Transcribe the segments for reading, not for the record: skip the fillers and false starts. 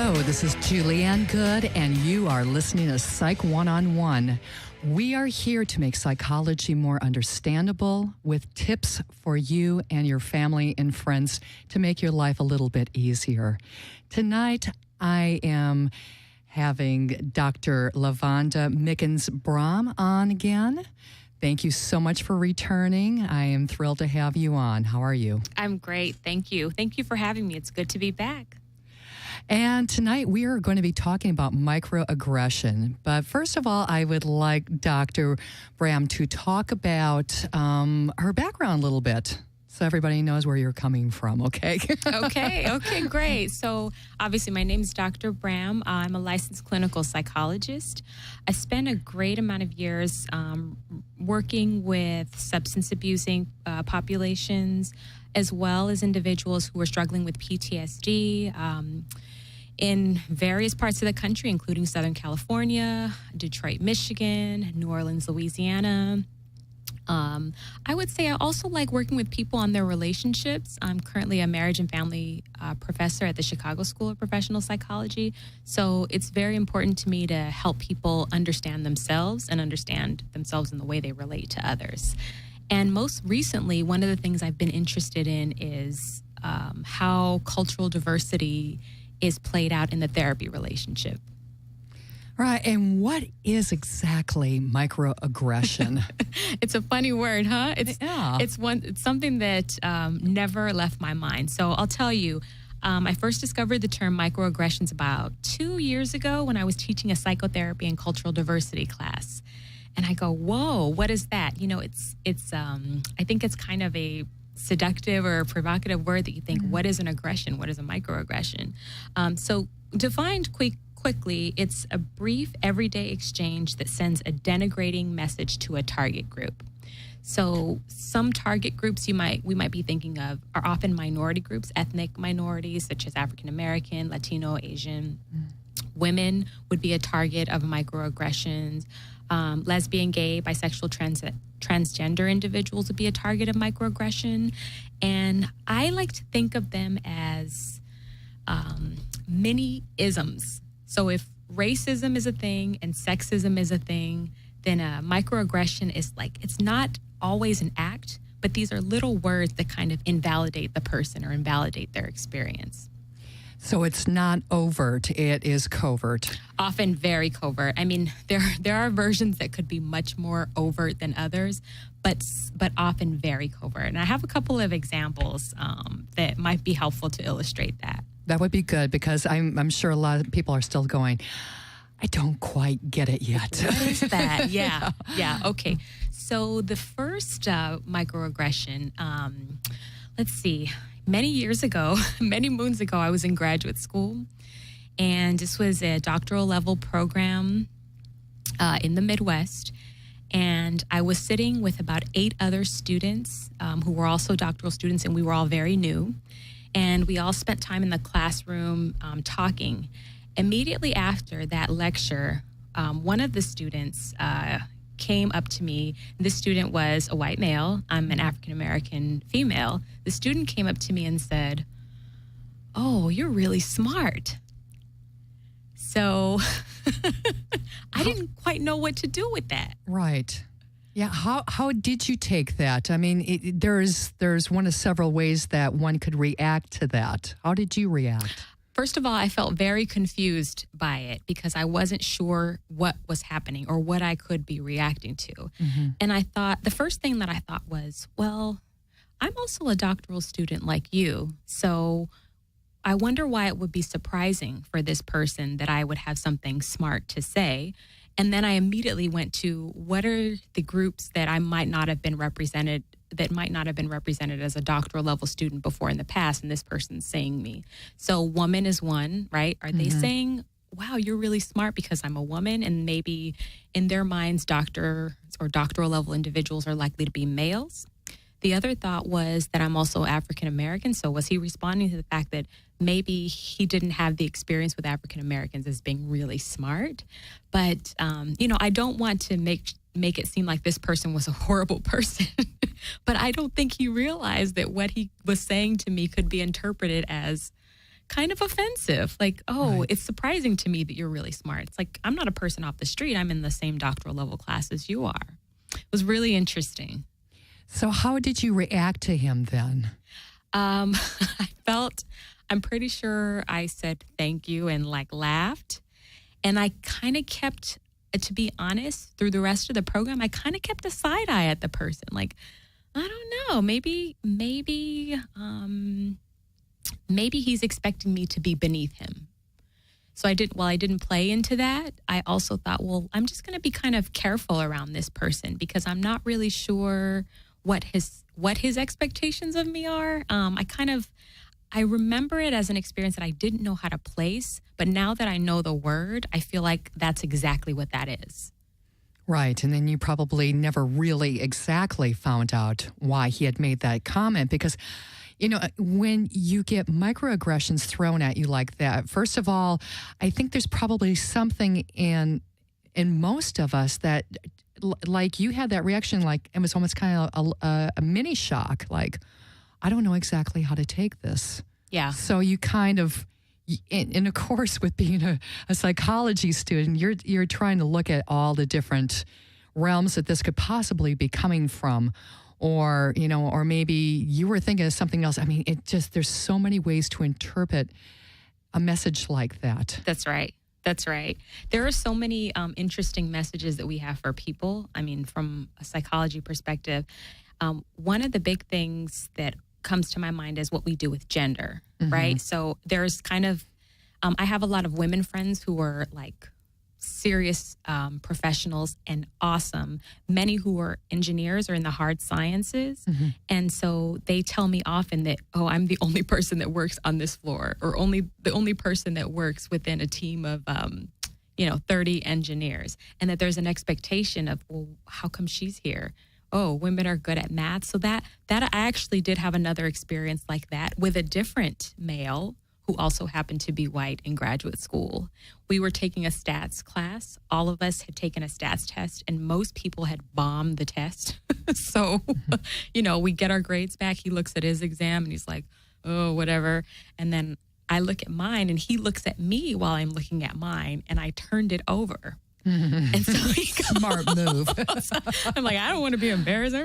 Hello, this is Julianne Good, and you are listening to Psych One-on-One. We are here to make psychology more understandable with tips for you and your family and friends to make your life a little bit easier. Tonight, I am having Dr. Lavonda Mickens-Brahm on again. Thank you so much for returning. I am thrilled to have you on. How are you? I'm great. Thank you. Thank you for having me. It's good to be back. And tonight we are going to be talking about microaggression. But first of all, I would like Dr. Brahm to talk about her background a little bit so everybody knows where you're coming from, okay? Okay, great. So obviously my name is Dr. Brahm. I'm a licensed clinical psychologist. I spent a great amount of years working with substance abusing populations, as well as individuals who are struggling with PTSD in various parts of the country, including Southern California, Detroit, Michigan, New Orleans, Louisiana. I would say I also like working with people on their relationships. I'm currently a marriage and family professor at the Chicago School of Professional Psychology. So it's very important to me to help people understand themselves and understand themselves in the way they relate to others. And most recently, one of the things I've been interested in is how cultural diversity is played out in the therapy relationship. Right, and what is exactly microaggression? It's a funny word, huh? It's something that never left my mind. So I'll tell you, I first discovered the term microaggressions about 2 years ago when I was teaching a psychotherapy and cultural diversity class. And I go, whoa, what is that? You know, it's I think it's kind of a seductive or provocative word that you think, what is an aggression? What is a microaggression? So defined quickly, it's a brief everyday exchange that sends a denigrating message to a target group. So some target groups we might be thinking of are often minority groups, ethnic minorities such as African American, Latino, Asian. Women would be a target of microaggressions. Lesbian, gay, bisexual, transgender individuals would be a target of microaggression. And I like to think of them as mini isms. So if racism is a thing and sexism is a thing, then a microaggression is like, it's not always an act, but these are little words that kind of invalidate the person or invalidate their experience. So it's not overt, it is covert. Often very covert. I mean, there are versions that could be much more overt than others, but often very covert. And I have a couple of examples that might be helpful to illustrate that. That would be good because I'm sure a lot of people are still going, I don't quite get it yet. What is that? Yeah, okay. So the first microaggression, let's see. Many moons ago, I was in graduate school, and this was a doctoral level program in the Midwest. And I was sitting with about 8 other students who were also doctoral students, and we were all very new. And we all spent time in the classroom talking. Immediately after that lecture, one of the students came up to me. This student was a white male. I'm an African-American female. The student came up to me and said, "Oh, you're really smart." So I didn't quite know what to do with that. Right. Yeah. How did you take that? I mean, there's one of several ways that one could react to that. How did you react? First of all, I felt very confused by it because I wasn't sure what was happening or what I could be reacting to. Mm-hmm. And I thought, the first thing that I thought was, well, I'm also a doctoral student like you. So I wonder why it would be surprising for this person that I would have something smart to say. And then I immediately went to what are the groups that I might not have been represented as a doctoral level student before in the past, and this person's saying me. So woman is one, right? Are they saying, wow, you're really smart because I'm a woman? And maybe in their minds, doctor or doctoral level individuals are likely to be males. The other thought was that I'm also African American. So was he responding to the fact that maybe he didn't have the experience with African Americans as being really smart? But, I don't want to make it seem like this person was a horrible person. But I don't think he realized that what he was saying to me could be interpreted as kind of offensive. Like, oh, Right. it's surprising to me that you're really smart. It's like, I'm not a person off the street. I'm in the same doctoral level class as you are. It was really interesting. So how did you react to him then? I'm pretty sure I said thank you and like laughed. And I kind of kept, to be honest, through the rest of the program, I kind of kept a side eye at the person. Like, I don't know, maybe he's expecting me to be beneath him. So while I didn't play into that, I also thought, well, I'm just going to be kind of careful around this person because I'm not really sure what his expectations of me are. I remember it as an experience that I didn't know how to place, but now that I know the word, I feel like that's exactly what that is. Right. And then you probably never really exactly found out why he had made that comment because, when you get microaggressions thrown at you like that, first of all, I think there's probably something in most of us that, like you had that reaction, like it was almost kind of a mini shock, like, I don't know exactly how to take this. Yeah. So you kind of, and of course, with being a psychology student, you're trying to look at all the different realms that this could possibly be coming from, or maybe you were thinking of something else. I mean, there's so many ways to interpret a message like that. That's right. That's right. There are so many interesting messages that we have for people. I mean, from a psychology perspective, one of the big things that comes to my mind is what we do with gender, right? So there's kind of, I have a lot of women friends who are like serious professionals and awesome, many who are engineers or in the hard sciences. And so they tell me often that, oh, I'm the only person that works on this floor or the only person that works within a team of, 30 engineers. And that there's an expectation of, well, how come she's here? Oh, women are good at math. So that I actually did have another experience like that with a different male who also happened to be white in graduate school. We were taking a stats class. All of us had taken a stats test, and most people had bombed the test. So, we get our grades back. He looks at his exam, and he's like, oh, whatever. And then I look at mine, and he looks at me while I'm looking at mine, and I turned it over. And so Smart move. I'm like, I don't want to be embarrassed.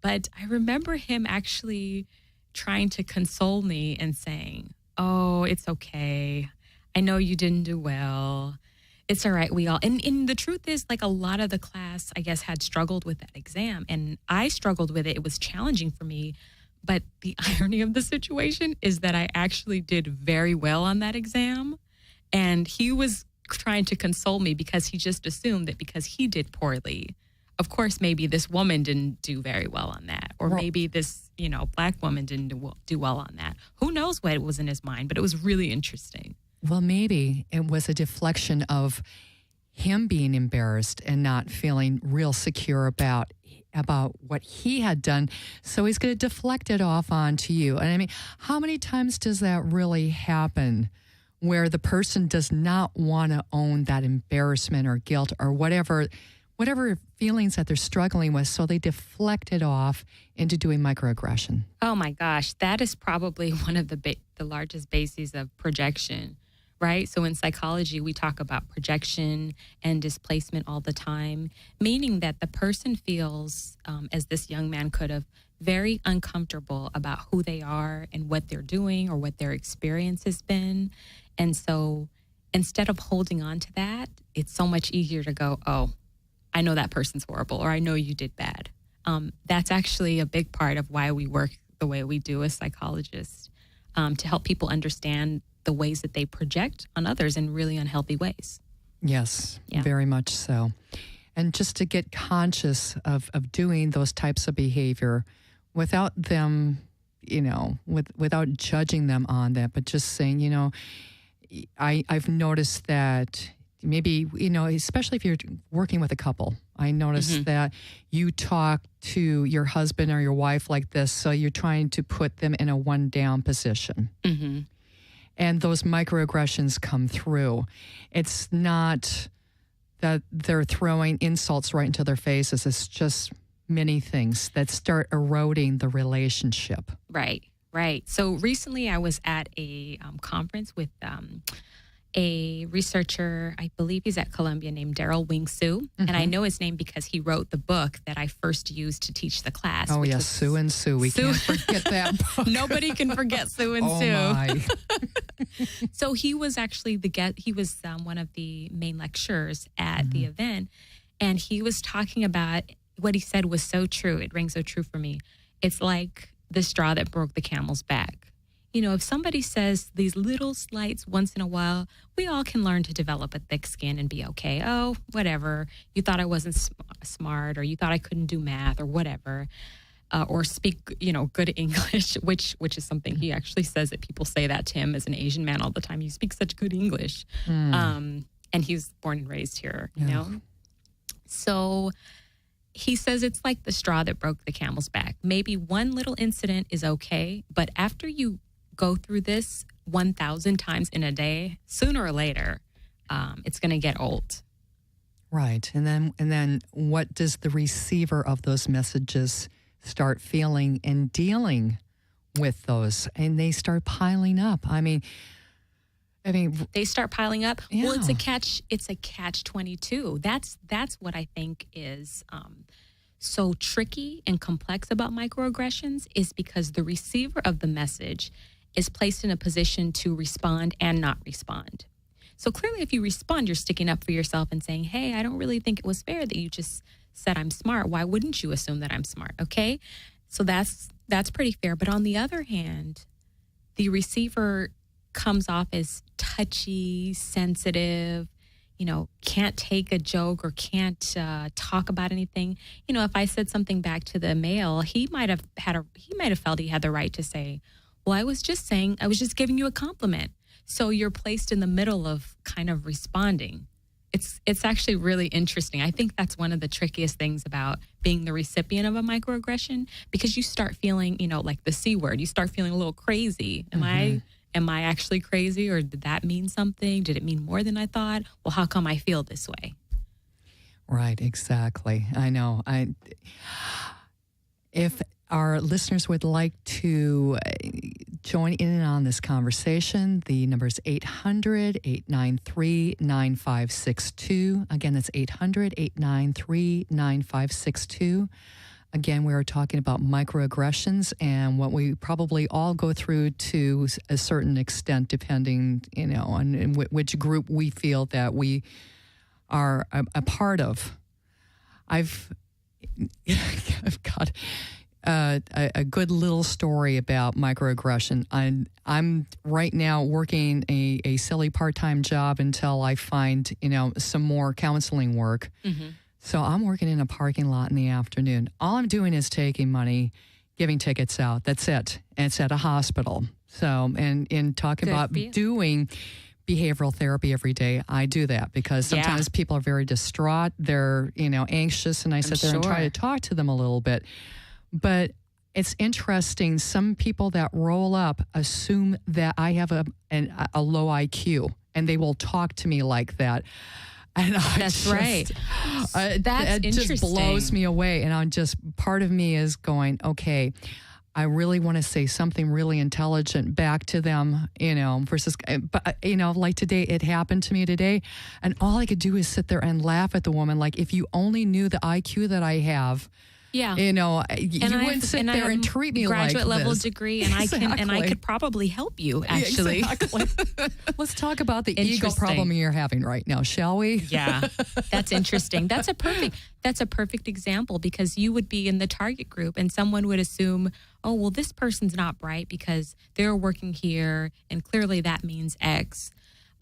But I remember him actually trying to console me and saying, oh, it's okay. I know you didn't do well. It's all right. We all, and the truth is, like, a lot of the class, I guess, had struggled with that exam, and I struggled with it. It was challenging for me. But the irony of the situation is that I actually did very well on that exam, and he was trying to console me because he just assumed that because he did poorly, of course, maybe this woman didn't do very well on that, or maybe this, Black woman didn't do well on that. Who knows what was in his mind, but it was really interesting. Well, maybe it was a deflection of him being embarrassed and not feeling real secure about what he had done. So he's going to deflect it off onto you. And I mean, how many times does that really happen, where the person does not want to own that embarrassment or guilt or whatever feelings that they're struggling with, so they deflect it off into doing microaggression? Oh my gosh, that is probably one of the largest bases of projection, right? So in psychology, we talk about projection and displacement all the time, meaning that the person feels, as this young man could have, very uncomfortable about who they are and what they're doing or what their experience has been. And so instead of holding on to that, it's so much easier to go, oh, I know that person's horrible, or I know you did bad. That's actually a big part of why we work the way we do as psychologists, to help people understand the ways that they project on others in really unhealthy ways. Yes, very much so. And just to get conscious of doing those types of behavior without them, without judging them on that, but just saying, I've noticed that maybe, especially if you're working with a couple, I noticed that you talk to your husband or your wife like this, so you're trying to put them in a one-down position. And those microaggressions come through. It's not that they're throwing insults right into their faces. It's just many things that start eroding the relationship. Right. Right. So recently I was at a conference with a researcher, I believe he's at Columbia, named Daryl Wing Su. Mm-hmm. And I know his name because he wrote the book that I first used to teach the class. Oh, yes, Sue and Sue. We can't forget that book. Nobody can forget Sue and Sue. Oh, my. So he was actually he was one of the main lecturers at the event. And he was talking about what he said was so true. It rang so true for me. It's like the straw that broke the camel's back. You know, if somebody says these little slights once in a while, we all can learn to develop a thick skin and be okay. Oh, whatever. You thought I wasn't smart, or you thought I couldn't do math, or whatever, or speak, good English, which is something he actually says that people say that to him as an Asian man all the time. You speak such good English. And he's born and raised here, you know. So he says it's like the straw that broke the camel's back. Maybe one little incident is okay, but after you go through this 1,000 times in a day, sooner or later, it's going to get old. Right. And then what does the receiver of those messages start feeling and dealing with those? And they start piling up. I mean, they start piling up. Yeah. Well, it's a catch 22. That's what I think is so tricky and complex about microaggressions, is because the receiver of the message is placed in a position to respond and not respond. So clearly, if you respond, you're sticking up for yourself and saying, hey, I don't really think it was fair that you just said I'm smart. Why wouldn't you assume that I'm smart? Okay. So that's pretty fair. But on the other hand, the receiver comes off as touchy, sensitive, can't take a joke or can't talk about anything. If I said something back to the male, he might have felt he had the right to say, well, I was just giving you a compliment. So you're placed in the middle of kind of responding. It's actually really interesting. I think that's one of the trickiest things about being the recipient of a microaggression, because you start feeling, like the C word, you start feeling a little crazy. Am I actually crazy, or did that mean something? Did it mean more than I thought? Well, how come I feel this way? Right, exactly. I know. If our listeners would like to join in on this conversation, the number is 800-893-9562. Again, that's 800-893-9562. Again, we are talking about microaggressions and what we probably all go through to a certain extent, depending, on which group we feel that we are a part of. I've got a good little story about microaggression. I'm right now working a silly part-time job until I find, some more counseling work. Mm-hmm. So I'm working in a parking lot in the afternoon. All I'm doing is taking money, giving tickets out. That's it. And it's at a hospital. So, and in talking about doing behavioral therapy every day, I do that because sometimes people are very distraught. They're, anxious, and I sit there and try to talk to them a little bit. But it's interesting. Some people that roll up assume that I have a low IQ, and they will talk to me like that. And that's right. It just blows me away. And part of me is going, okay, I really want to say something really intelligent back to them, versus, but, like today, it happened to me today. And all I could do is sit there and laugh at the woman. Like, if you only knew the IQ that I have, you wouldn't sit there and treat me like this. Graduate level degree, and I could probably help you, actually. Exactly. Let's talk about the ego problem you're having right now, shall we? Yeah, that's interesting. That's a perfect example, because you would be in the target group and someone would assume, oh, well, this person's not bright because they're working here, and clearly that means X.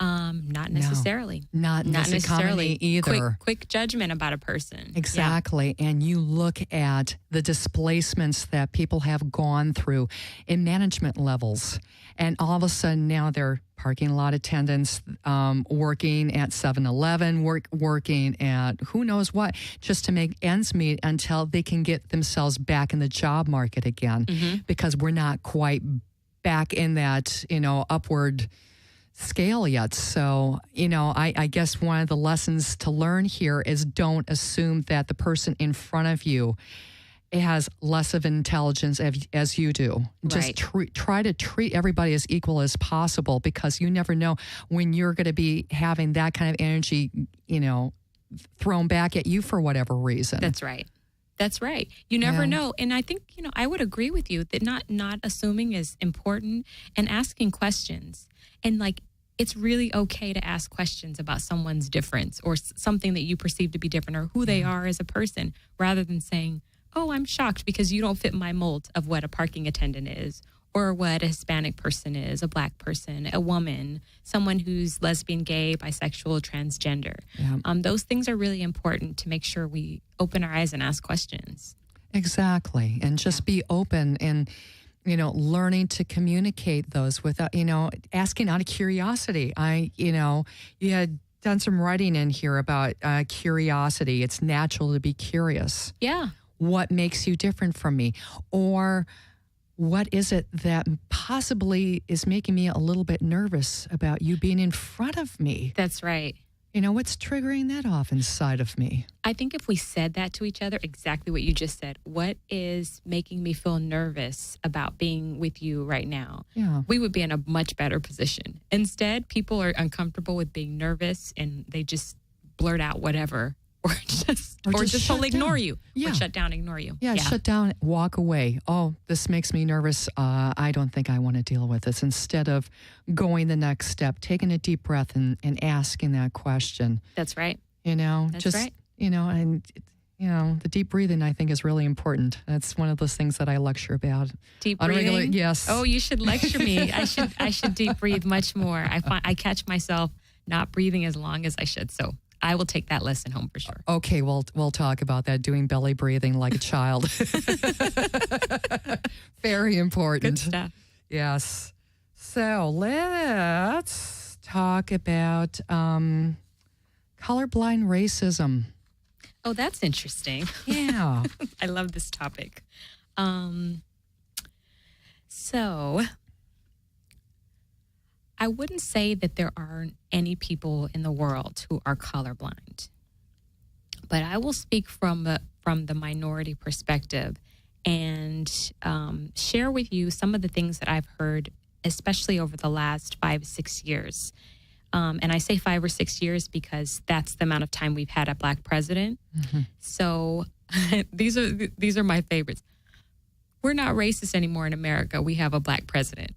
Not necessarily. Not necessarily either. Quick judgment about a person. Exactly. Yeah. And you look at the displacements that people have gone through in management levels, and all of a sudden now they're parking lot attendants, working at 7-Eleven, working at who knows what, just to make ends meet until they can get themselves back in the job market again, because we're not quite back in that, upward scale yet. So, I guess one of the lessons to learn here is don't assume that the person in front of you has less of intelligence as you do. Just try to treat everybody as equal as possible, because you never know when you're going to be having that kind of energy, thrown back at you for whatever reason. That's right. That's right. You never know. And I think, I would agree with you that not assuming is important, and asking questions. And it's really okay to ask questions about someone's difference or something that you perceive to be different, or who they are as a person, rather than saying, oh, I'm shocked because you don't fit my mold of what a parking attendant is, or what a Hispanic person is, a Black person, a woman, someone who's lesbian, gay, bisexual, transgender. Yeah. Those things are really important to make sure we open our eyes and ask questions. Exactly. And just be open and, learning to communicate those without, asking out of curiosity. You had done some writing in here about curiosity. It's natural to be curious. Yeah. What makes you different from me? Or what is it that possibly is making me a little bit nervous about you being in front of me? That's right. What's triggering that off inside of me? I think if we said that to each other, exactly what you just said, what is making me feel nervous about being with you right now? Yeah. We would be in a much better position. Instead, people are uncomfortable with being nervous, and they just blurt out whatever. Or just totally ignore you. Yeah. Or shut down, ignore you. Yeah, shut down, walk away. Oh, this makes me nervous. I don't think I want to deal with this. Instead of going the next step, taking a deep breath and asking that question. That's right. That's right. And the deep breathing, I think, is really important. That's one of those things that I lecture about. Deep breathing? Yes. Oh, you should lecture me. I should deep breathe much more. I catch myself not breathing as long as I should. So I will take that lesson home for sure. Okay, we'll talk about that, doing belly breathing like a child. Very important. Good stuff. Yes. So let's talk about colorblind racism. Oh, that's interesting. Yeah. I love this topic. So I wouldn't say that there aren't any people in the world who are colorblind, but I will speak from the minority perspective and share with you some of the things that I've heard, especially over the last 5-6 years. And I say 5 or 6 years because that's the amount of time we've had a Black president. Mm-hmm. So these are my favorites. We're not racist anymore in America. We have a Black president.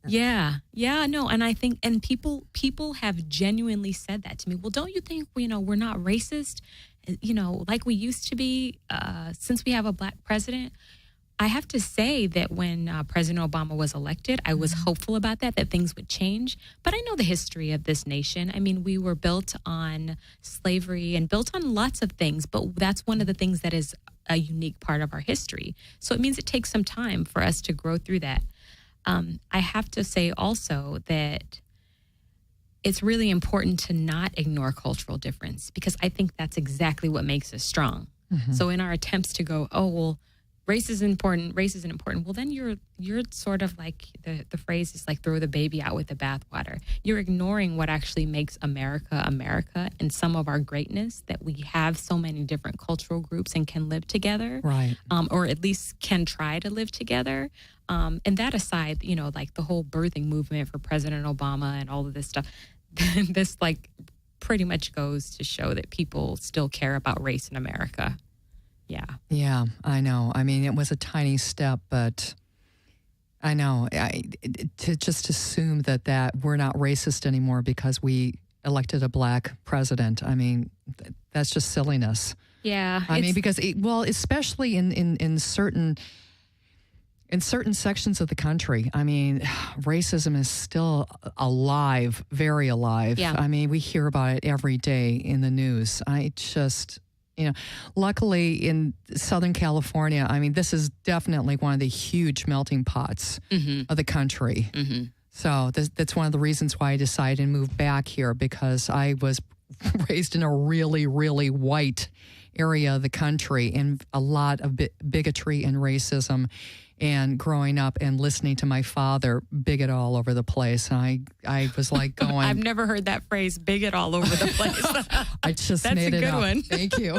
Yeah, no, and I think, and people have genuinely said that to me. Well, don't you think, we're not racist, like we used to be, since we have a Black president? I have to say that when President Obama was elected, I was hopeful about that things would change. But I know the history of this nation. I mean, we were built on slavery and built on lots of things, but that's one of the things that is a unique part of our history. So it means it takes some time for us to grow through that. I have to say also that it's really important to not ignore cultural difference, because I think that's exactly what makes us strong. Mm-hmm. So in our attempts to go, oh, well, race isn't important, well, then you're sort of like, the phrase is like throw the baby out with the bathwater. You're ignoring what actually makes America, America, and some of our greatness, that we have so many different cultural groups and can live together. Right. Or at least can try to live together. And that aside, like the whole birthing movement for President Obama and all of this stuff, this pretty much goes to show that people still care about race in America. Yeah. Yeah, I know. I mean, it was a tiny step, but I know to just assume that we're not racist anymore because we elected a Black president. I mean, that's just silliness. Yeah. I mean, because especially in certain sections of the country, I mean, racism is still alive, very alive. Yeah. I mean, we hear about it every day in the news. Luckily in Southern California, I mean, this is definitely one of the huge melting pots of the country. Mm-hmm. So that's one of the reasons why I decided to move back here, because I was raised in a really, really white area of the country, and a lot of bigotry and racism. And growing up and listening to my father bigot all over the place, and I was like going, I've never heard that phrase, bigot all over the place. I just That's made a it good up. one. Thank you.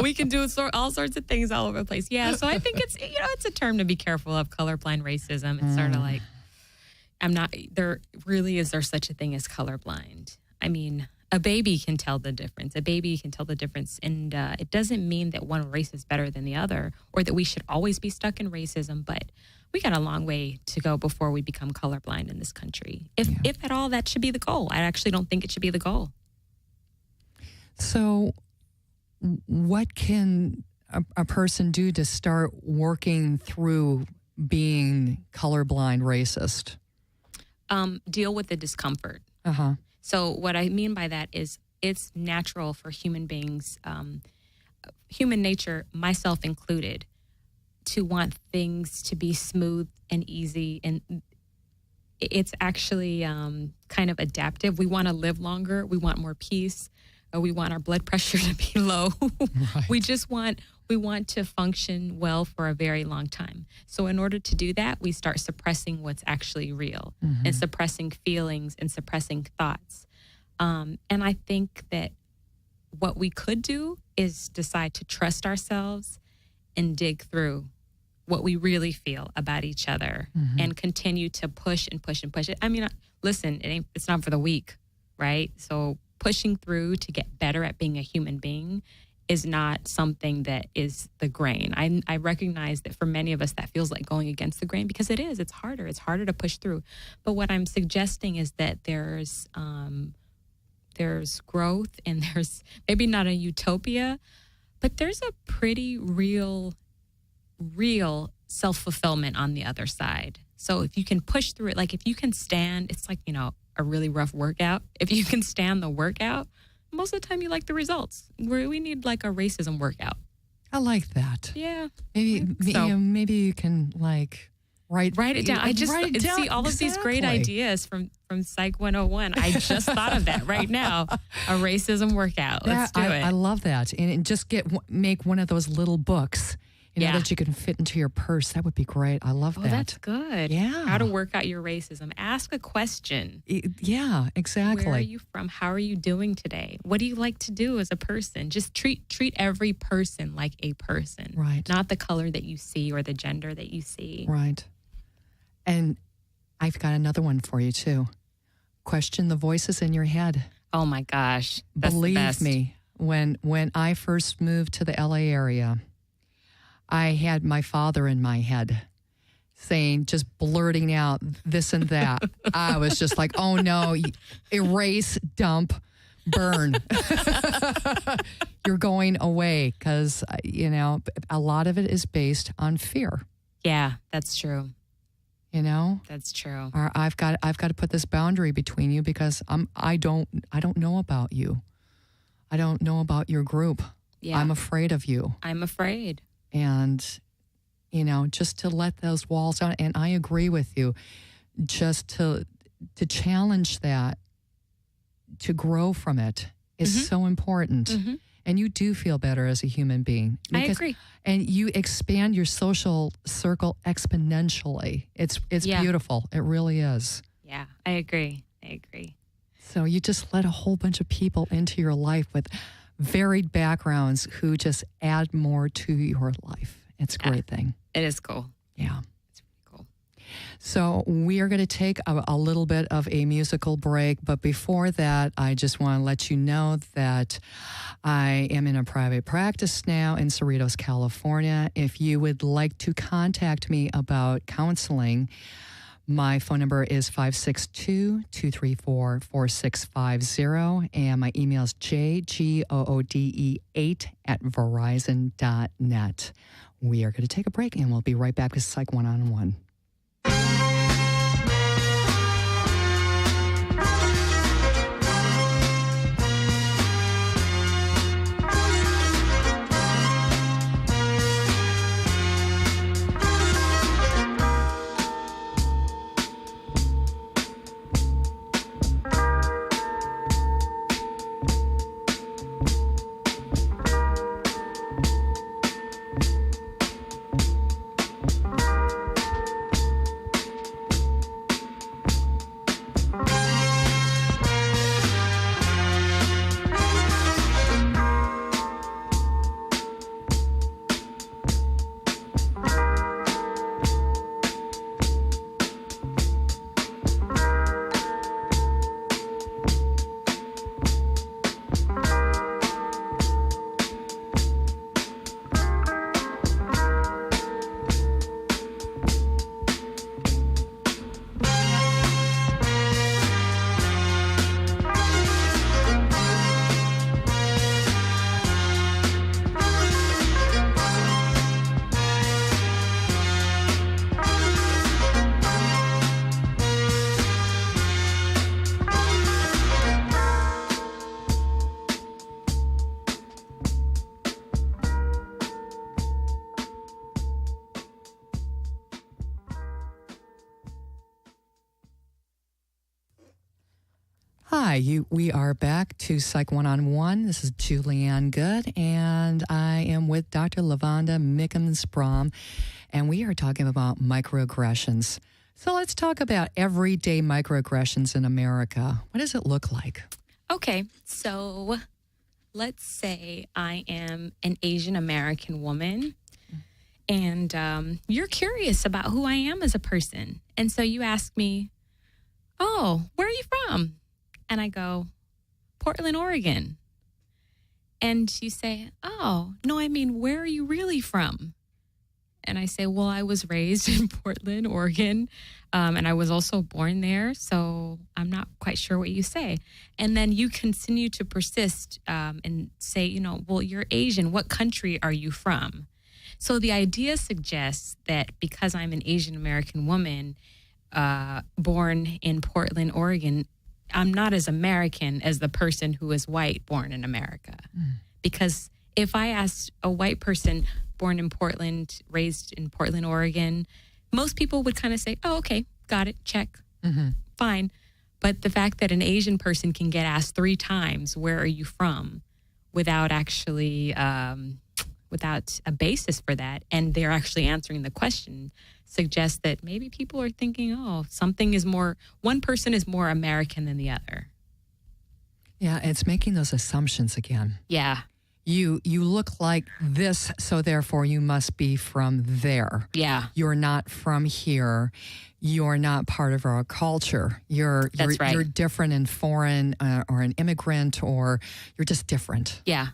We can do all sorts of things all over the place. Yeah, so I think it's a term to be careful of, colorblind racism. It's sort of like, there really is there such a thing as colorblind? I mean, a baby can tell the difference. A baby can tell the difference. And it doesn't mean that one race is better than the other or that we should always be stuck in racism. But we got a long way to go before we become colorblind in this country. If at all, that should be the goal. I actually don't think it should be the goal. So what can a person do to start working through being colorblind racist? Deal with the discomfort. Uh-huh. So what I mean by that is it's natural for human beings, human nature, myself included, to want things to be smooth and easy. And it's actually kind of adaptive. We want to live longer. We want more peace. We want our blood pressure to be low. Right. We want to function well for a very long time. So in order to do that, we start suppressing what's actually real and suppressing feelings and suppressing thoughts. And I think that what we could do is decide to trust ourselves and dig through what we really feel about each other and continue to push and push and push it. I mean, listen, it's not for the weak, right? So pushing through to get better at being a human being is not something that is the grain. I recognize that for many of us that feels like going against the grain because it is. It's harder. It's harder to push through. But what I'm suggesting is that there's growth and there's maybe not a utopia, but there's a pretty real self-fulfillment on the other side. So if you can push through it, like if you can stand, it's like, a really rough workout. If you can stand the workout, most of the time you like the results. We need like a racism workout. I like that. Yeah. Maybe you can like write it down. I just write it down. see all of these great ideas from Psych 101. I just thought of that right now. A racism workout. Let's do it. I love that. And just make one of those little books, that you can fit into your purse. That would be great. I love that. That's good. Yeah. How to work out your racism. Ask a question. Yeah, exactly. Where are you from? How are you doing today? What do you like to do as a person? Just treat every person like a person. Right. Not the color that you see or the gender that you see. Right. And I've got another one for you too. Question the voices in your head. Oh my gosh. That's Believe the best. me, when I first moved to the LA area, I had my father in my head saying, just blurting out this and that. I was just like, oh no, erase, dump, burn. You're going away because, a lot of it is based on fear. Yeah, that's true. That's true. Or I've got to put this boundary between you because I don't know about you. I don't know about your group. Yeah. I'm afraid of you. I'm afraid. And, just to let those walls down. And I agree with you, just to challenge that, to grow from it is so important. And you do feel better as a human being. I agree. And you expand your social circle exponentially. It's beautiful. It really is. Yeah, I agree. So you just let a whole bunch of people into your life with varied backgrounds who just add more to your life. It's a great thing. It is cool. Yeah. It's really cool. So we are going to take a little bit of a musical break. But before that, I just want to let you know that I am in a private practice now in Cerritos, California. If you would like to contact me about counseling, my phone number is 562-234-4650, and my email is jgoode8@verizon.net. We are going to take a break, and we'll be right back with Psych One-on-One. Hi, we are back to Psych One-on-One. This is Julianne Good, and I am with Dr. Lavonda Mickens-Brom, and we are talking about microaggressions. So let's talk about everyday microaggressions in America. What does it look like? Okay, so let's say I am an Asian American woman, and you're curious about who I am as a person. And so you ask me, oh, where are you from? And I go, Portland, Oregon. And you say, oh, no, I mean, where are you really from? And I say, well, I was raised in Portland, Oregon, and I was also born there, so I'm not quite sure what you say. And then you continue to persist and say, well, you're Asian. What country are you from? So the idea suggests that because I'm an Asian American woman born in Portland, Oregon, I'm not as American as the person who is white born in America. Because if I asked a white person born in Portland, raised in Portland, Oregon, most people would kind of say, oh, okay, got it, check, fine. But the fact that an Asian person can get asked 3 times, where are you from, without actually, without a basis for that, and they're actually answering the question, suggests that maybe people are thinking, oh, one person is more American than the other. Yeah, it's making those assumptions again. Yeah. You look like this, so therefore you must be from there. Yeah. You're not from here. You're not part of our culture. That's right. You're different and foreign or an immigrant, or you're just different. Yeah.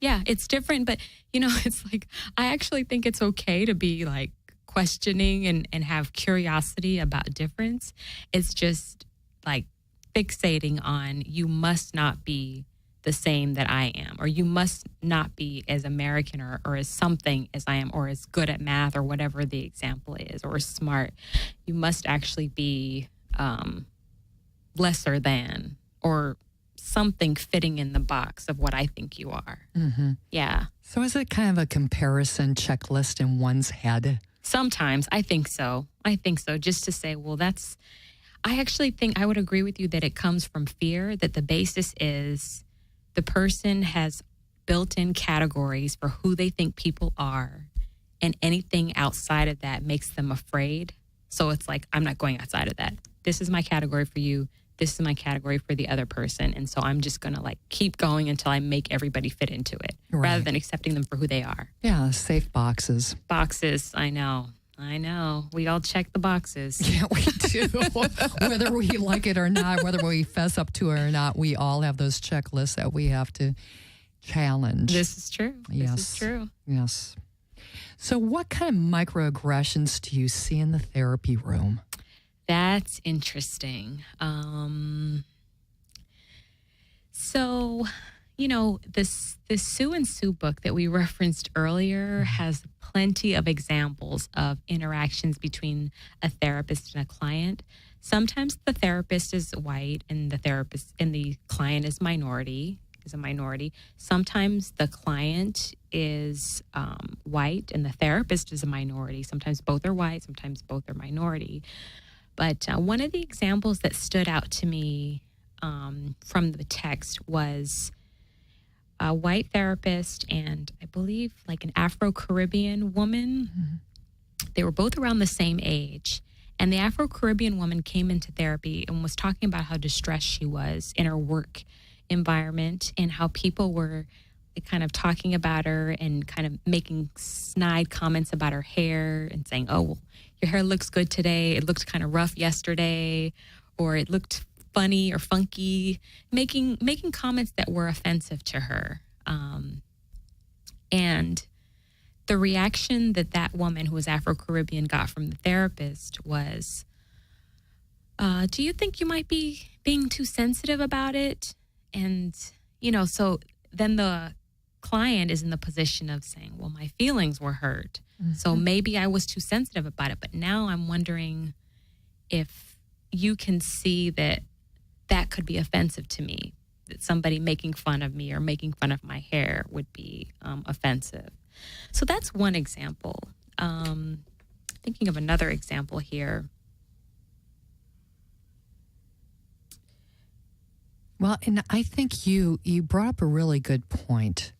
Yeah, it's different, but, it's like, I actually think it's okay to be like questioning and have curiosity about difference. It's just like fixating on you must not be the same that I am, or you must not be as American or as something as I am, or as good at math or whatever the example is, or smart. You must actually be lesser than, or something fitting in the box of what I think you are. Mm-hmm. Yeah. So is it kind of a comparison checklist in one's head? Sometimes. I think so. Just to say, well, I actually think I would agree with you that it comes from fear, that the basis is the person has built-in categories for who they think people are, and anything outside of that makes them afraid. So it's like, I'm not going outside of that. This is my category for you. This is my category for the other person. And so I'm just going to keep going until I make everybody fit into it, rather than accepting them for who they are. Yeah, safe boxes. Boxes, I know. We all check the boxes. Yeah, we do. Whether we like it or not, whether we fess up to it or not, we all have those checklists that we have to challenge. This is true. Yes. This is true. Yes. So what kind of microaggressions do you see in the therapy room? That's interesting. So, this Sue and Sue book that we referenced earlier has plenty of examples of interactions between a therapist and a client. Sometimes the therapist is white and the client is a minority. Sometimes the client is white and the therapist is a minority. Sometimes both are white, sometimes both are minority. But one of the examples that stood out to me from the text was a white therapist and I believe an Afro-Caribbean woman. Mm-hmm. They were both around the same age. And the Afro-Caribbean woman came into therapy and was talking about how distressed she was in her work environment and how people were kind of talking about her and kind of making snide comments about her hair and saying, oh, well, your hair looks good today. It looked kind of rough yesterday, or it looked funny or funky, making comments that were offensive to her. And the reaction that woman who was Afro-Caribbean got from the therapist was, do you think you might be being too sensitive about it? And, so then the client is in the position of saying, well, my feelings were hurt. Mm-hmm. So maybe I was too sensitive about it. But now I'm wondering if you can see that could be offensive to me, that somebody making fun of me or making fun of my hair would be offensive. So that's one example. Thinking of another example here. Well, and I think you brought up a really good point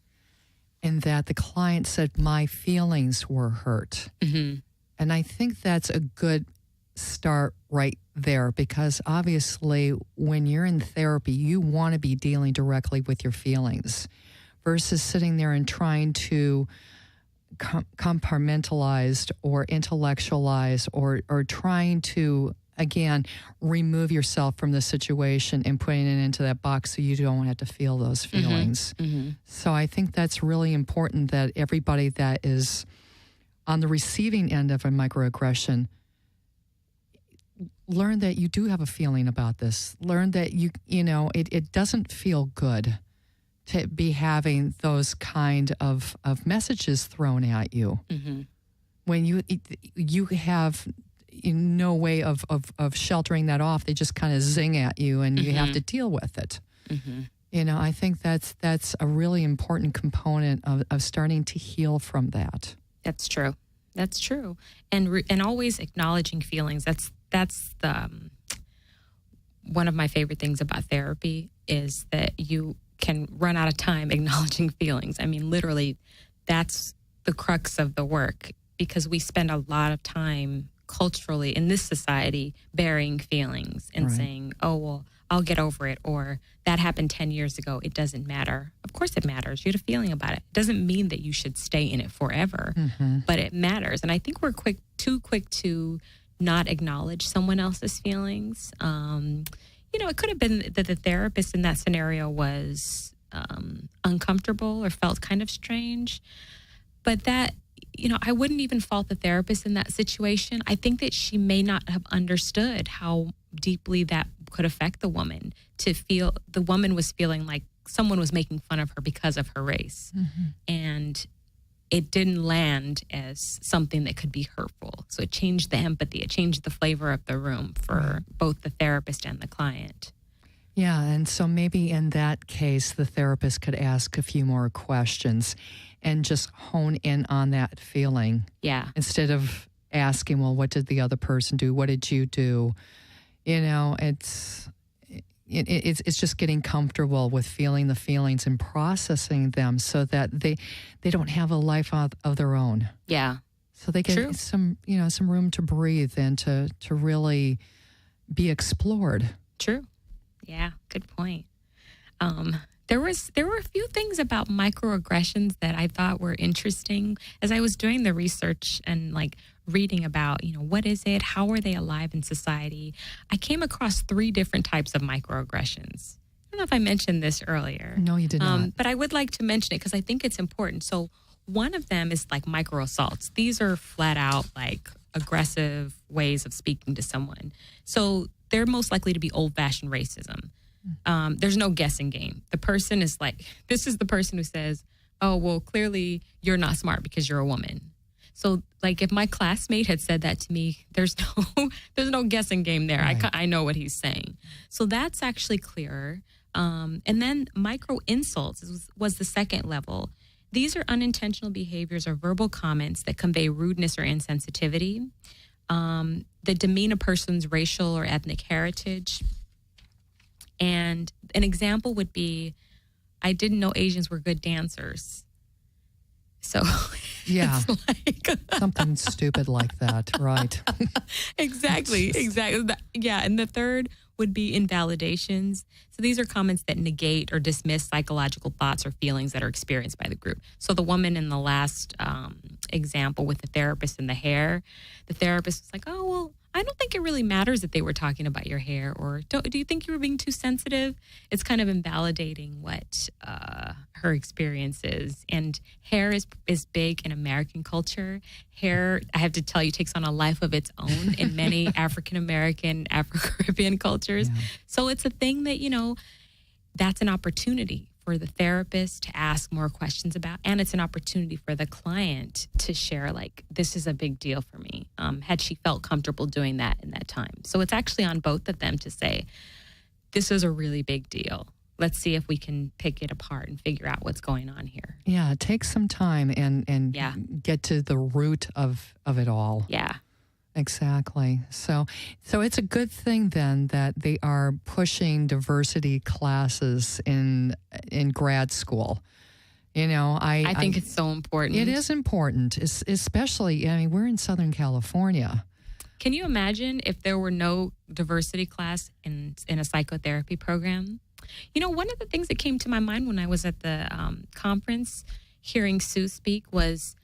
in that the client said, my feelings were hurt. Mm-hmm. And I think that's a good start right there, because obviously when you're in therapy, you want to be dealing directly with your feelings versus sitting there and trying to compartmentalize or intellectualize or trying to, again, remove yourself from the situation and putting it into that box so you don't have to feel those feelings. Mm-hmm. So I think that's really important that everybody that is on the receiving end of a microaggression learn that you do have a feeling about this. Learn that it doesn't feel good to be having those kind of messages thrown at you. Mm-hmm. When you have no way of sheltering that off. They just kind of zing at you and you have to deal with it. Mm-hmm. I think that's a really important component of starting to heal from that. That's true. That's true. And always acknowledging feelings. That's the one of my favorite things about therapy is that you can run out of time acknowledging feelings. I mean, literally, that's the crux of the work, because we spend a lot of time culturally in this society burying feelings and saying, oh, well, I'll get over it, or that happened 10 years ago. It doesn't matter. Of course it matters. You had a feeling about it. It doesn't mean that you should stay in it forever, but it matters. And I think we're too quick to not acknowledge someone else's feelings. It could have been that the therapist in that scenario was uncomfortable or felt kind of strange, but that, I wouldn't even fault the therapist in that situation. I think that she may not have understood how deeply that could affect the woman, to feel the woman was feeling like someone was making fun of her because of her race. And it didn't land as something that could be hurtful. So it changed the empathy. It changed the flavor of the room for both the therapist and the client. Yeah, and so maybe in that case, the therapist could ask a few more questions and just hone in on that feeling. Yeah. Instead of asking, well, what did the other person do? What did you do? It's just getting comfortable with feeling the feelings and processing them so that they don't have a life of their own. Yeah. So they get some room to breathe and to really be explored. True. Yeah, good point. There were a few things about microaggressions that I thought were interesting as I was doing the research and reading about, what is it? How are they alive in society? I came across 3 different types of microaggressions. I don't know if I mentioned this earlier. No, you did not. But I would like to mention it because I think it's important. So one of them is micro assaults. These are flat out aggressive ways of speaking to someone. So they're most likely to be old-fashioned racism. There's no guessing game. The person is this is the person who says, oh, well, clearly you're not smart because you're a woman. So if my classmate had said that to me, there's no guessing game there. Right. I know what he's saying. So that's actually clearer. And then micro insults was the second level. These are unintentional behaviors or verbal comments that convey rudeness or insensitivity, that demean a person's racial or ethnic heritage. And an example would be, I didn't know Asians were good dancers. So yeah, something stupid like that, right? Exactly. Yeah, and the third would be invalidations. So these are comments that negate or dismiss psychological thoughts or feelings that are experienced by the group. So the woman in the last example with the therapist and the hair, the therapist was like, oh, well, I don't think it really matters that they were talking about your hair, or do you think you were being too sensitive? It's kind of invalidating what her experience is. And hair is big in American culture. Hair, I have to tell you, takes on a life of its own in many African-American, Afro-Caribbean cultures. Yeah. So it's a thing that, that's an opportunity for the therapist to ask more questions about, and it's an opportunity for the client to share, this is a big deal for me. Had she felt comfortable doing that in that time? So it's actually on both of them to say, this is a really big deal. Let's see if we can pick it apart and figure out what's going on here. Yeah, take some time and get to the root of it all. Yeah. Exactly. So it's a good thing then that they are pushing diversity classes in grad school. You know, I think it's so important. It is important, especially, I mean, we're in Southern California. Can you imagine if there were no diversity class in a psychotherapy program? You know, one of the things that came to my mind when I was at the conference hearing Sue speak was,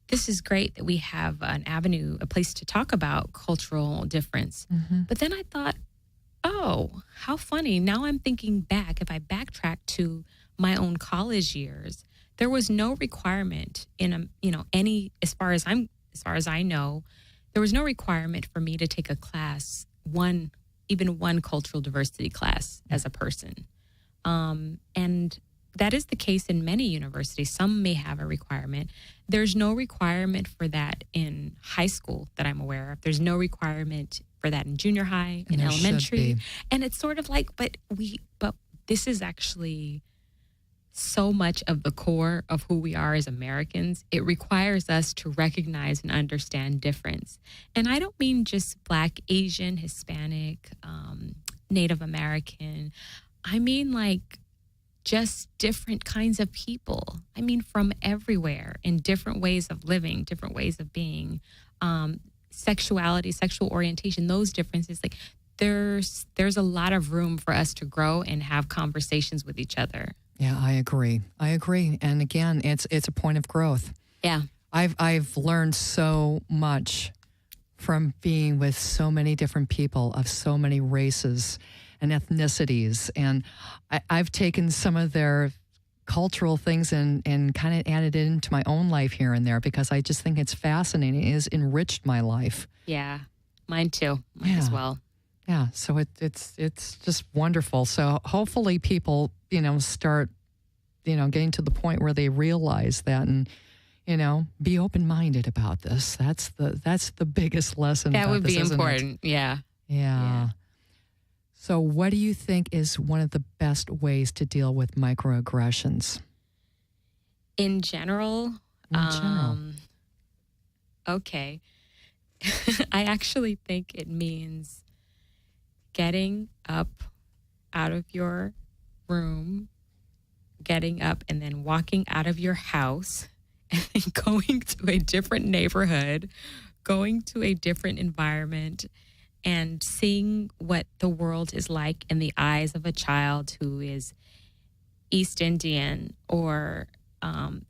this is great that we have an avenue, a place to talk about cultural difference. Mm-hmm. But then I thought, oh, how funny. Now I'm thinking back, if I backtrack to my own college years, there was no requirement in any, as far as I know, there was no requirement for me to take a class, even one cultural diversity class as a person. And that is the case in many universities. Some may have a requirement. There's no requirement for that in high school that I'm aware of. There's no requirement for that in junior high, in elementary. And it's sort of like, but this is actually so much of the core of who we are as Americans. It requires us to recognize and understand difference. And I don't mean just Black, Asian, Hispanic, Native American. I mean like just different kinds of people. I mean from everywhere, in different ways of living, different ways of being, sexuality, sexual orientation, those differences. Like there's a lot of room for us to grow and have conversations with each other. Yeah, I agree. And again, it's a point of growth. Yeah. I've learned so much from being with so many different people of so many races and ethnicities. And I've taken some of their cultural things and kind of added it into my own life here and there because I just think it's fascinating. It has enriched my life. Yeah, mine too. Mine as well. Yeah, so it's just wonderful. So hopefully people, start, getting to the point where they realize that and, be open-minded about this. That's the biggest lesson. That would be isn't important. it? Yeah. Yeah. So what do you think is one of the best ways to deal with microaggressions? In general? Okay. I actually think it means getting up out of your room, getting up and then walking out of your house and then going to a different neighborhood, going to a different environment and seeing what the world is like in the eyes of a child who is East Indian or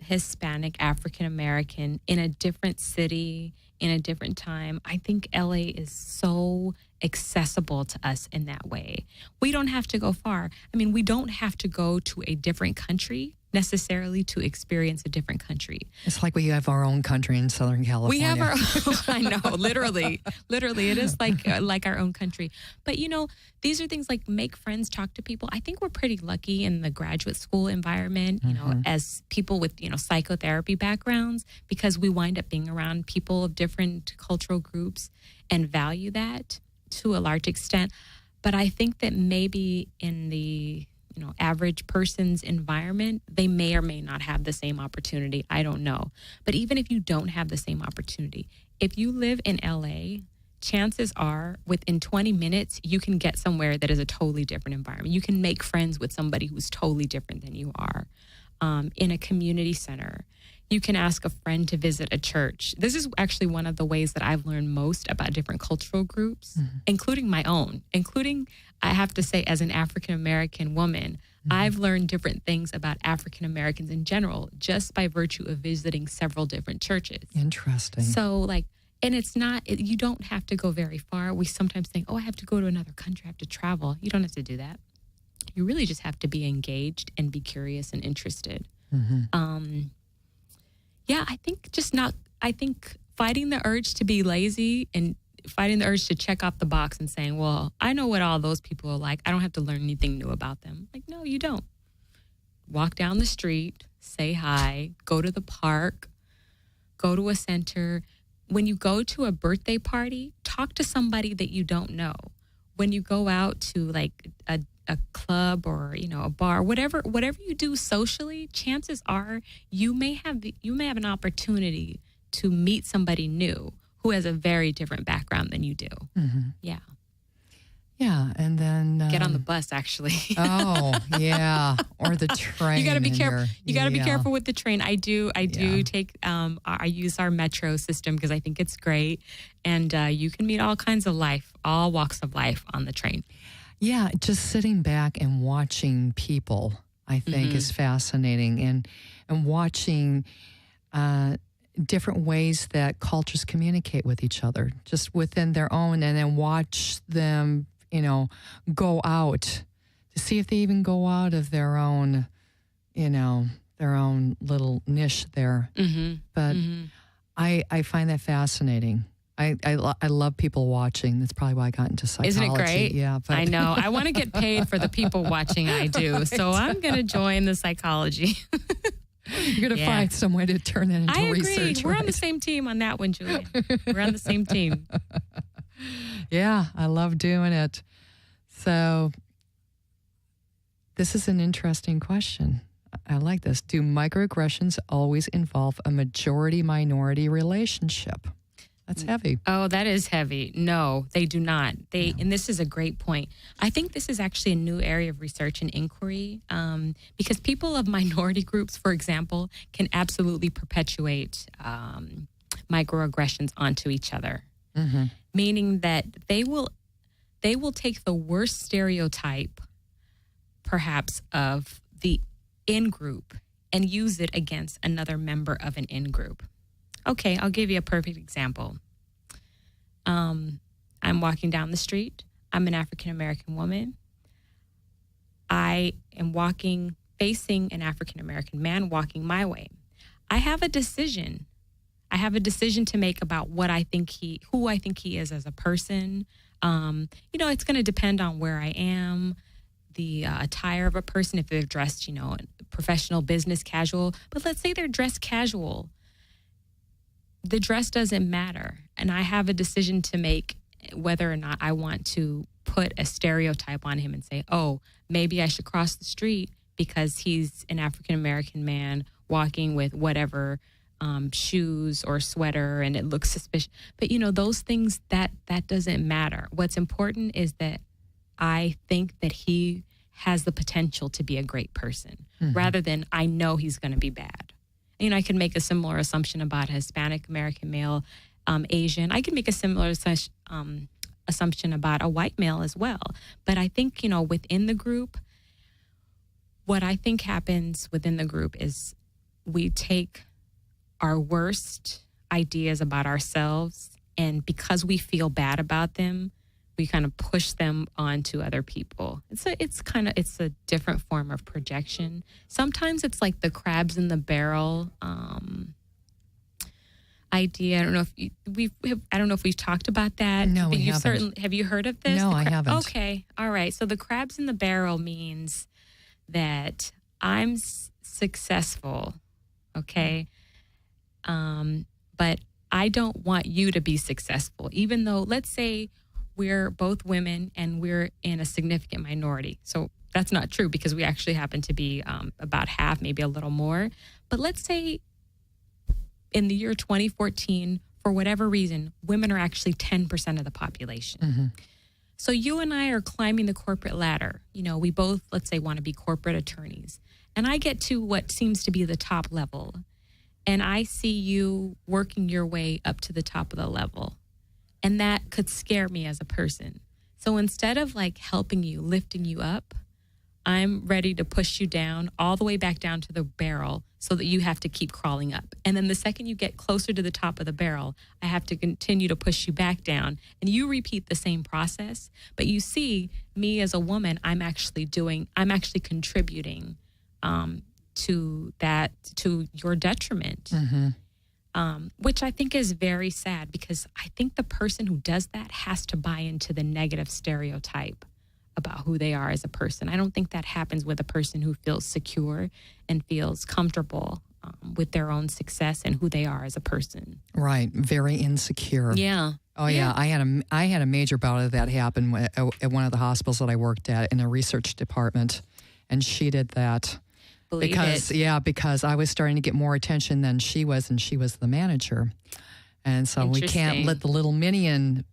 Hispanic, African American in a different city, in a different time. I think LA is so accessible to us in that way. We don't have to go far. I mean, we don't have to go to a different country necessarily to experience a different country. It's like we have our own country in Southern California. We have our own, I know, literally, it is like our own country. But these are things like make friends, talk to people. I think we're pretty lucky in the graduate school environment, as people with, psychotherapy backgrounds, because we wind up being around people of different cultural groups and value that to a large extent. But I think that maybe in the average person's environment, they may or may not have the same opportunity. I don't know. But even if you don't have the same opportunity, if you live in LA, chances are within 20 minutes, you can get somewhere that is a totally different environment. You can make friends with somebody who's totally different than you are. In a community center, you can ask a friend to visit a church. This is actually one of the ways that I've learned most about different cultural groups, including my own, I have to say, as an African-American woman, I've learned different things about African-Americans in general just by virtue of visiting several different churches. Interesting. So and it's not, you don't have to go very far. We sometimes think, I have to go to another country, I have to travel. You don't have to do that. You really just have to be engaged and be curious and interested. I think fighting the urge to be lazy and fighting the urge to check off the box and saying, well, I know what all those people are like. I don't have to learn anything new about them. Like, no, you don't. Walk down the street, say hi, go to the park, go to a center. When you go to a birthday party, talk to somebody that you don't know. When you go out to a club or a bar, whatever you do socially, chances are you may have an opportunity to meet somebody new who has a very different background than you do. Mm-hmm. Yeah. Yeah, and then get on the bus. Actually, oh yeah, or the train. You got to be careful. You got to be yeah. careful with the train. I do take. I use our metro system because I think it's great, and you can meet all kinds of life, all walks of life on the train. Yeah, just sitting back and watching people, I think, is fascinating, and watching different ways that cultures communicate with each other, just within their own, and then watch them, go out to see if they even go out of their own, their own little niche there. Mm-hmm. But I find that fascinating. I love people watching. That's probably why I got into psychology. Isn't it great? Yeah. But I know. I want to get paid for the people watching I do. Right. So I'm going to join the psychology. You're going to find some way to turn that into research. I agree. We're right? on the same team on that one, Julia. We're on the same team. Yeah, I love doing it. So this is an interesting question. I like this. Do microaggressions always involve a majority-minority relationship? That's heavy. Oh, that is heavy. No, they do not. And this is a great point. I think this is actually a new area of research and inquiry because people of minority groups, for example, can absolutely perpetuate microaggressions onto each other, meaning that they will take the worst stereotype, perhaps, of the in-group and use it against another member of an in-group. Okay, I'll give you a perfect example. I'm walking down the street. I'm an African-American woman. I am facing an African-American man walking my way. I have a decision. I have a decision to make about who I think he is as a person. It's going to depend on where I am, the attire of a person, if they're dressed, professional, business, casual. But let's say they're dressed casual. The dress doesn't matter. And I have a decision to make whether or not I want to put a stereotype on him and say, oh, maybe I should cross the street because he's an African-American man walking with whatever shoes or sweater and it looks suspicious. But, those things, that doesn't matter. What's important is that I think that he has the potential to be a great person rather than I know he's going to be bad. I can make a similar assumption about a Hispanic American male, Asian. I can make a similar assumption about a white male as well. But I think, within the group, what I think happens within the group is we take our worst ideas about ourselves, and because we feel bad about them, we kind of push them onto other people. It's a different form of projection. Sometimes it's like the crabs in the barrel idea. I don't know if we've talked about that. No, we haven't. Have you heard of this? No, I haven't. Okay, all right. So the crabs in the barrel means that I'm successful, okay, but I don't want you to be successful, even though, let's say, we're both women and we're in a significant minority. So that's not true because we actually happen to be about half, maybe a little more. But let's say in the year 2014, for whatever reason, women are actually 10% of the population. So you and I are climbing the corporate ladder. We both, let's say, want to be corporate attorneys. And I get to what seems to be the top level. And I see you working your way up to the top of the level. And that could scare me as a person. So instead of helping you, lifting you up, I'm ready to push you down all the way back down to the barrel so that you have to keep crawling up. And then the second you get closer to the top of the barrel, I have to continue to push you back down. And you repeat the same process. But you see, me as a woman, I'm actually contributing to your detriment. Which I think is very sad because I think the person who does that has to buy into the negative stereotype about who they are as a person. I don't think that happens with a person who feels secure and feels comfortable with their own success and who they are as a person. Right. Very insecure. Yeah. Oh, yeah. I had a major bout of that happen at one of the hospitals that I worked at in a research department, and she did that. Because I was starting to get more attention than she was, and she was the manager. And so we can't let the little minion,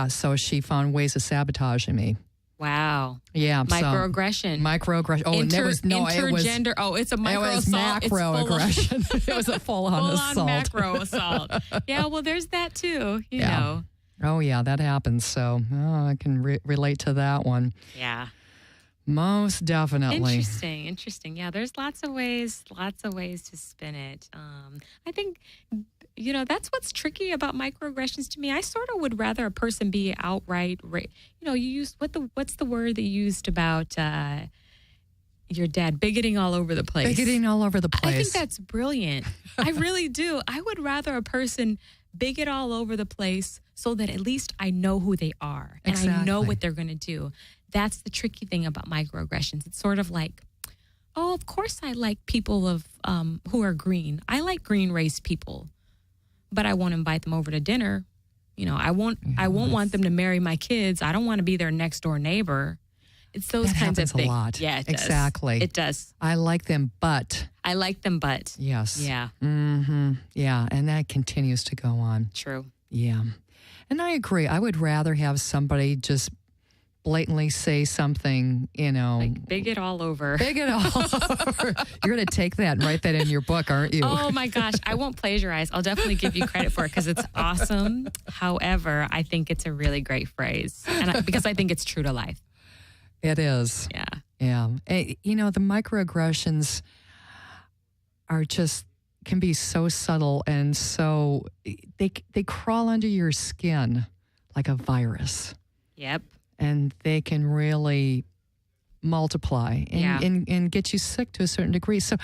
so she found ways of sabotaging me. Wow. Yeah. Microaggression. Microaggression. Oh, and it was intergender. It's a micro assault. It was macroaggression. It was a full-on assault. Full-on macro assault. Yeah, well, there's that too, you know. Oh, yeah, that happens. So I can relate to that one. Yeah. Most definitely. Interesting. Yeah, there's lots of ways to spin it. I think, that's what's tricky about microaggressions to me. I sort of would rather a person be outright, you use, what's the word that you used about your dad, bigoting all over the place? Bigoting all over the place. I think that's brilliant. I really do. I would rather a person bigot all over the place so that at least I know who they are and I know what they're going to do. That's the tricky thing about microaggressions. It's sort of like, oh, of course I like people who are green. I like green race people, but I won't invite them over to dinner. I won't want them to marry my kids. I don't want to be their next door neighbor. It's those kinds of things. A lot. Yeah, it does. Exactly. It does. I like them, but. Yes. Yeah. Mm-hmm. Yeah, and that continues to go on. True. Yeah. And I agree. I would rather have somebody just blatantly say something, like bigot all over. Bigot all over. You're going to take that and write that in your book, aren't you? Oh my gosh. I won't plagiarize. I'll definitely give you credit for it because it's awesome. However, I think it's a really great phrase because I think it's true to life. It is. Yeah. Yeah. The microaggressions can be so subtle and so they crawl under your skin like a virus. Yep. And they can really multiply and get you sick to a certain degree. So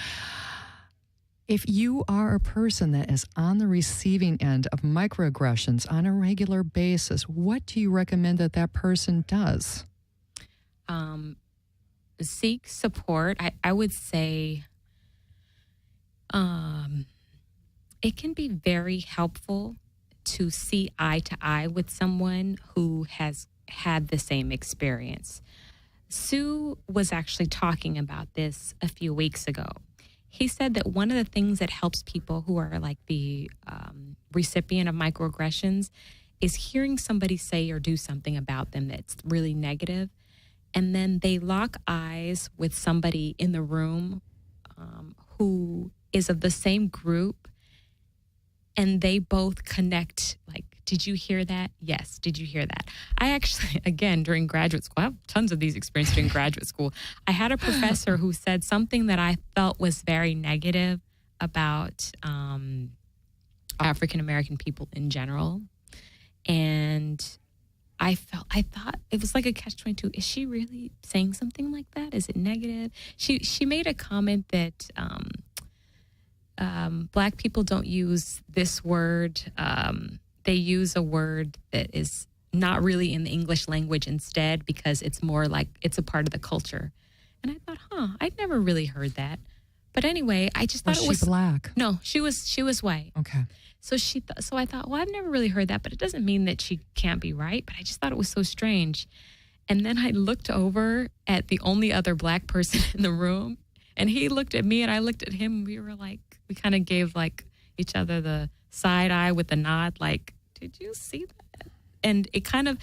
if you are a person that is on the receiving end of microaggressions on a regular basis, what do you recommend that person does? Seek support. I would say it can be very helpful to see eye to eye with someone who has had the same experience. Sue was actually talking about this a few weeks ago. He said that one of the things that helps people who are like the recipient of microaggressions is hearing somebody say or do something about them that's really negative, and then they lock eyes with somebody in the room who is of the same group, and they both connect, like, did you hear that? Yes. Did you hear that? I actually, again, during graduate school, I have tons of these experiences during graduate school. I had a professor who said something that I felt was very negative about African-American people in general. And I thought it was like a catch-22. Is she really saying something like that? Is it negative? She made a comment that Black people don't use this word. They use a word that is not really in the English language instead because it's more like it's a part of the culture. And I thought, I'd never really heard that. But anyway, I just thought it was... Was she Black? No, she was white. Okay. So so I thought, well, I've never really heard that, but it doesn't mean that she can't be right. But I just thought it was so strange. And then I looked over at the only other Black person in the room, and he looked at me and I looked at him. And we kind of gave like each other the side eye with the nod, like, did you see that? And it kind of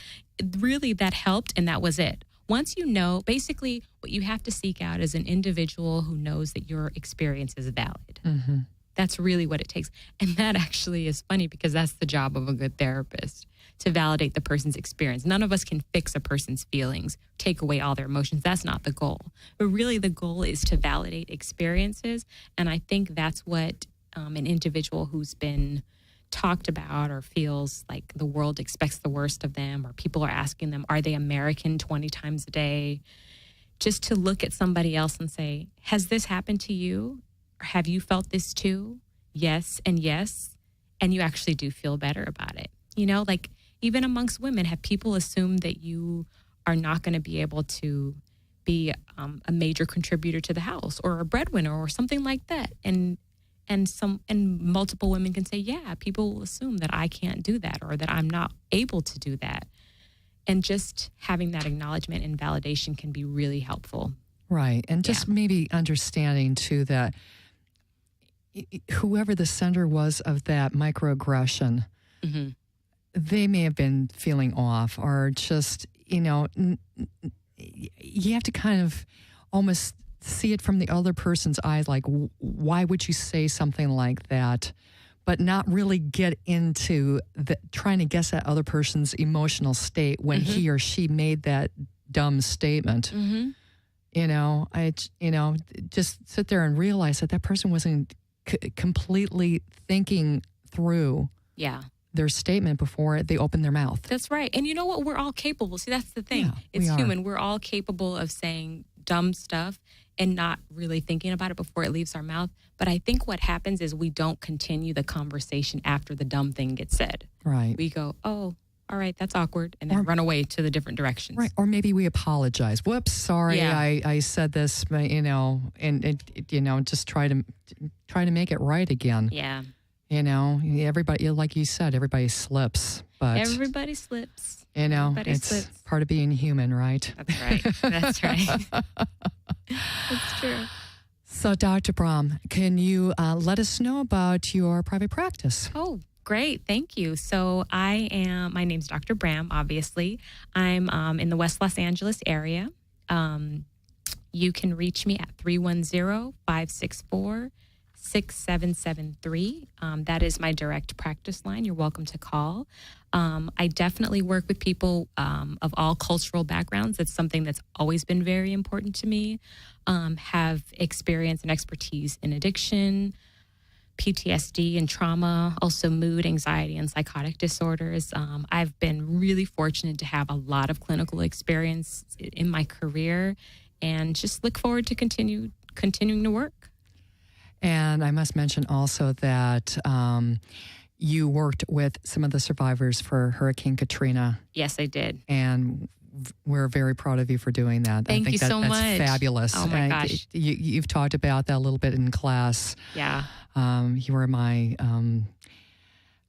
really that helped, and that was it. Once you know, basically what you have to seek out is an individual who knows that your experience is valid. Mm-hmm. That's really what it takes. And that actually is funny because that's the job of a good therapist, to validate the person's experience. None of us can fix a person's feelings, take away all their emotions. That's not the goal. But really the goal is to validate experiences. And I think that's what an individual who's been talked about or feels like the world expects the worst of them, or people are asking them, are they American 20 times a day? Just to look at somebody else and say, has this happened to you? Or have you felt this too? Yes and yes. And you actually do feel better about it. Like even amongst women, have people assumed that you are not going to be able to be a major contributor to the house or a breadwinner or something like that? And multiple women can say, yeah, people will assume that I can't do that or that I'm not able to do that. And just having that acknowledgement and validation can be really helpful. Right. And just maybe understanding too that whoever the sender was of that microaggression, they may have been feeling off or just, you have to kind of almost see it from the other person's eyes, like, why would you say something like that? But not really get into trying to guess that other person's emotional state when he or she made that dumb statement. Just sit there and realize that person wasn't completely thinking through their statement before they opened their mouth. That's right. And you know what? We're all capable. See, that's the thing. Yeah, it's human. We're all capable of saying dumb stuff and not really thinking about it before it leaves our mouth. But I think what happens is we don't continue the conversation after the dumb thing gets said. Right. We go, oh, all right, that's awkward, and then run away to the different directions. Right. Or maybe we apologize. Whoops, sorry, I said this, and just try to make it right again. Yeah. Everybody, like you said, everybody slips. But everybody slips. It's part of being human, right? That's right. That's right. That's true. So, Dr. Brahm, can you let us know about your private practice? Oh, great. Thank you. So my name's Dr. Brahm, obviously. I'm in the West Los Angeles area. You can reach me at 310-564-6773. That is my direct practice line. You're welcome to call. I definitely work with people of all cultural backgrounds. That's something that's always been very important to me. Have experience and expertise in addiction, PTSD and trauma, also mood, anxiety, and psychotic disorders. I've been really fortunate to have a lot of clinical experience in my career and just look forward to continuing to work. And I must mention also that you worked with some of the survivors for Hurricane Katrina. Yes, I did. And we're very proud of you for doing that. Thank you so much. That's fabulous. Oh, my gosh. You've talked about that a little bit in class. Yeah. You were my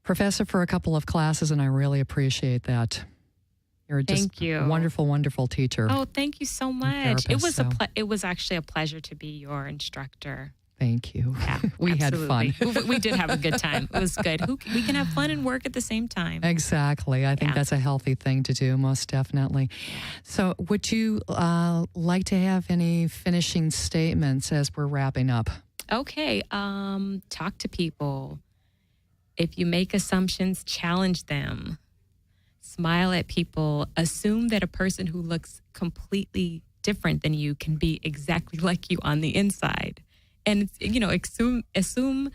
professor for a couple of classes, and I really appreciate that. You're just a wonderful, wonderful teacher. Oh, thank you so much. It was actually a pleasure to be your instructor. Thank you. Yeah, we absolutely. had fun. We did have a good time. It was good. We can have fun and work at the same time. Exactly. I think that's a healthy thing to do, most definitely. So would you like to have any finishing statements as we're wrapping up? Okay. Talk to people. If you make assumptions, challenge them. Smile at people. Assume that a person who looks completely different than you can be exactly like you on the inside. And, assume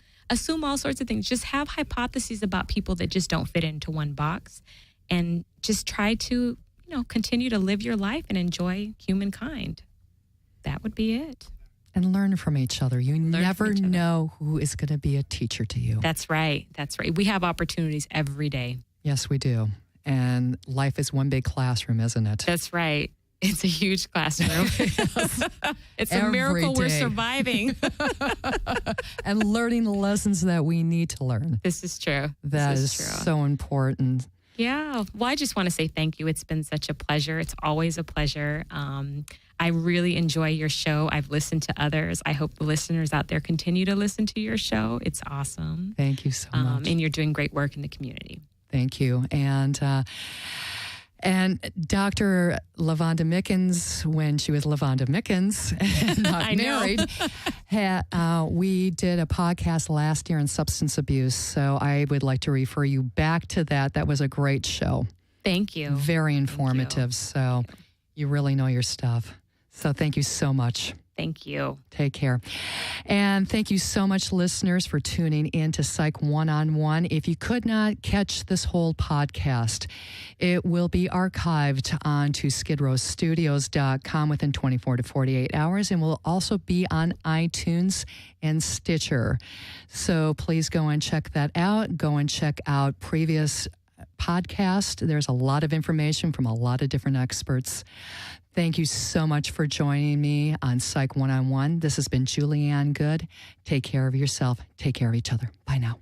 all sorts of things. Just have hypotheses about people that just don't fit into one box. And just try to, continue to live your life and enjoy humankind. That would be it. And learn from each other. You never know who is going to be a teacher to you. That's right. That's right. We have opportunities every day. Yes, we do. And life is one big classroom, isn't it? That's right. It's a huge classroom. It's a miracle we're surviving. And learning the lessons that we need to learn. This is true. That is so important. Yeah. Well, I just want to say thank you. It's been such a pleasure. It's always a pleasure. I really enjoy your show. I've listened to others. I hope the listeners out there continue to listen to your show. It's awesome. Thank you so much. And you're doing great work in the community. Thank you. And Dr. LaVonda Mickens, when she was LaVonda Mickens and not married, we did a podcast last year on substance abuse. So I would like to refer you back to that. That was a great show. Thank you. Very informative. So you really know your stuff. So thank you so much. Thank you. Take care. And thank you so much, listeners, for tuning in to Psych One-on-One. If you could not catch this whole podcast, it will be archived onto skidrowstudios.com within 24 to 48 hours and will also be on iTunes and Stitcher. So please go and check that out. Go and check out previous podcasts. There's a lot of information from a lot of different experts. Thank you so much for joining me on Psych One-on-One. This has been Julianne Good. Take care of yourself. Take care of each other. Bye now.